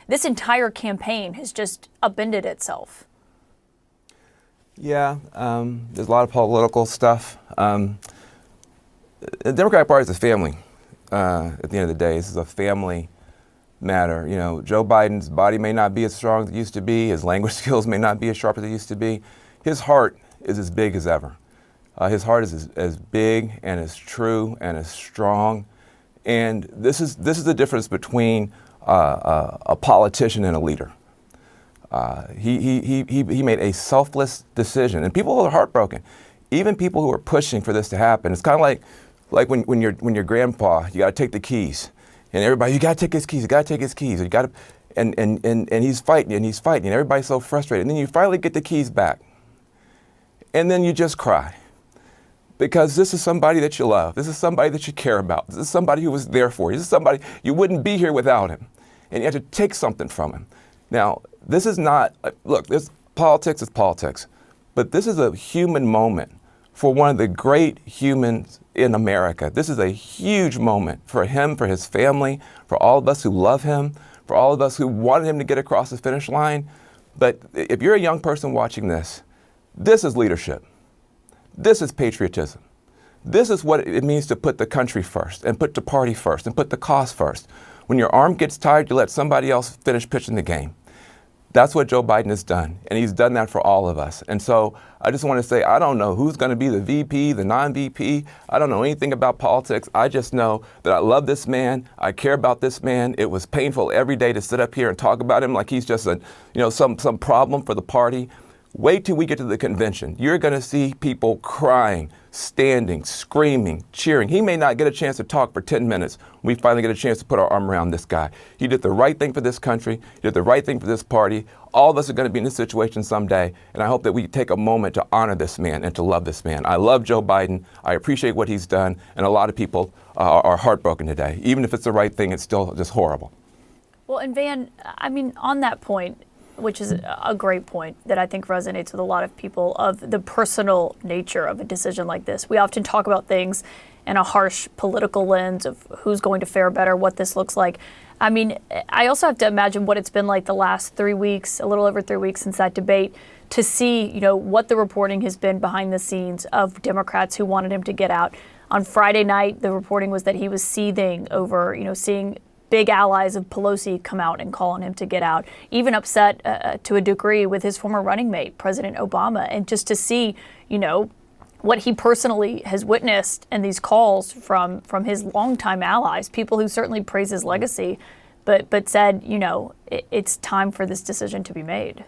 This entire campaign has just upended itself. Yeah, there's a lot of political stuff. The Democratic Party is a family. At the end of the day, this is a family matter. You know, Joe Biden's body may not be as strong as it used to be. His language skills may not be as sharp as they used to be. His heart is as big as ever. His heart is as big and as true and as strong. And this is the difference between a politician and a leader. He made a selfless decision, and people are heartbroken. Even people who are pushing for this to happen. It's kind of like when your grandpa, you got to take the keys, and everybody, you got to take his keys, you got to take his keys, you got to, and he's fighting and he's fighting, and everybody's so frustrated, and then you finally get the keys back, and then you just cry. Because this is somebody that you love. This is somebody that you care about. This is somebody who was there for you. This is somebody you wouldn't be here without him. And you have to take something from him. Now, this is not, look, politics is politics. But this is a human moment for one of the great humans in America. This is a huge moment for him, for his family, for all of us who love him, for all of us who wanted him to get across the finish line. But if you're a young person watching this is leadership. This is patriotism. This is what it means to put the country first and put the party first and put the cause first. When your arm gets tired, you let somebody else finish pitching the game. That's what Joe Biden has done, and he's done that for all of us. And so I just want to say, I don't know who's going to be the VP, the non-VP. I don't know anything about politics. I just know that I love this man. I care about this man. It was painful every day to sit up here and talk about him like he's just some problem for the party. Wait till we get to the convention. You're going to see people crying, standing, screaming, cheering. He may not get a chance to talk for 10 minutes. We finally get a chance to put our arm around this guy. He did the right thing for this country. He did the right thing for this party. All of us are going to be in this situation someday. And I hope that we take a moment to honor this man and to love this man. I love Joe Biden. I appreciate what he's done. And a lot of people are heartbroken today. Even if it's the right thing, it's still just horrible. Well, and Van, I mean, on that point, which is a great point that I think resonates with a lot of people, of the personal nature of a decision like this. We often talk about things in a harsh political lens of who's going to fare better, what this looks like. I mean, I also have to imagine what it's been like the last 3 weeks, a little over 3 weeks since that debate, to see, what the reporting has been behind the scenes of Democrats who wanted him to get out. On Friday night, the reporting was that he was seething over, seeing big allies of Pelosi come out and call on him to get out, even upset to a degree with his former running mate, President Obama. And just to see, what he personally has witnessed and these calls from his longtime allies, people who certainly praise his legacy, but said, it's time for this decision to be made.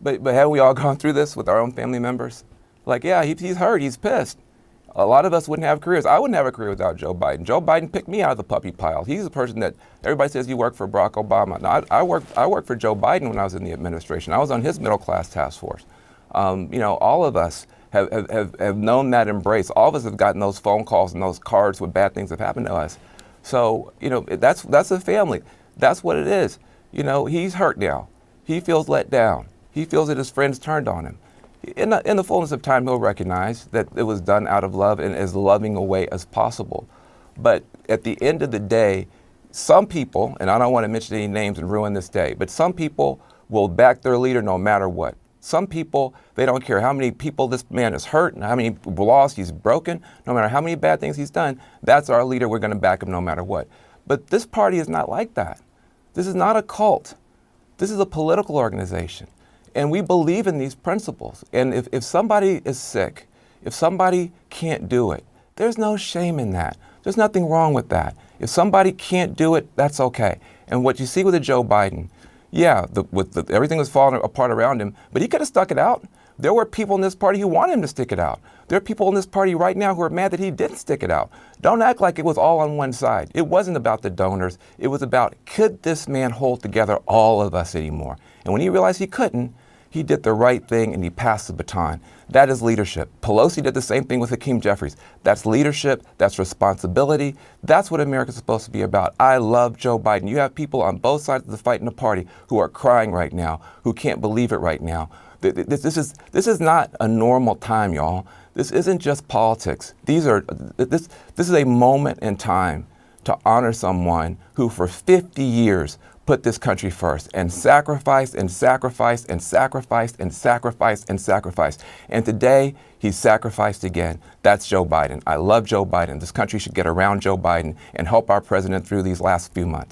But have we all gone through this with our own family members? Like, yeah, he's hurt, he's pissed. A lot of us wouldn't have careers. I wouldn't have a career without Joe Biden. Joe Biden picked me out of the puppy pile. He's the person that everybody says you work for Barack Obama. Now, I worked for Joe Biden when I was in the administration. I was on his middle class task force. All of us have known that embrace. All of us have gotten those phone calls and those cards when bad things have happened to us. So, that's a family. That's what it is. He's hurt now. He feels let down. He feels that his friends turned on him. In the fullness of time, he'll recognize that it was done out of love and as loving a way as possible. But at the end of the day, some people, and I don't want to mention any names and ruin this day, but some people will back their leader no matter what. Some people, they don't care how many people this man has hurt and how many laws he's broken, no matter how many bad things he's done. That's our leader. We're going to back him no matter what. But this party is not like that. This is not a cult. This is a political organization. And we believe in these principles. And if somebody is sick, if somebody can't do it, there's no shame in that. There's nothing wrong with that. If somebody can't do it, that's okay. And what you see with Joe Biden, yeah, everything was falling apart around him, but he could have stuck it out. There were people in this party who wanted him to stick it out. There are people in this party right now who are mad that he didn't stick it out. Don't act like it was all on one side. It wasn't about the donors. It was about, could this man hold together all of us anymore? And when he realized he couldn't, he did the right thing and he passed the baton. That is leadership. Pelosi did the same thing with Hakeem Jeffries. That's leadership. That's responsibility. That's what America's supposed to be about. I love Joe Biden. You have people on both sides of the fight in the party who are crying right now, who can't believe it right now. This is not a normal time, y'all. This isn't just politics. This is a moment in time to honor someone who for 50 years put this country first and sacrificed and sacrificed and sacrificed and sacrificed and sacrificed. And today, he's sacrificed again. That's Joe Biden. I love Joe Biden. This country should get around Joe Biden and help our president through these last few months.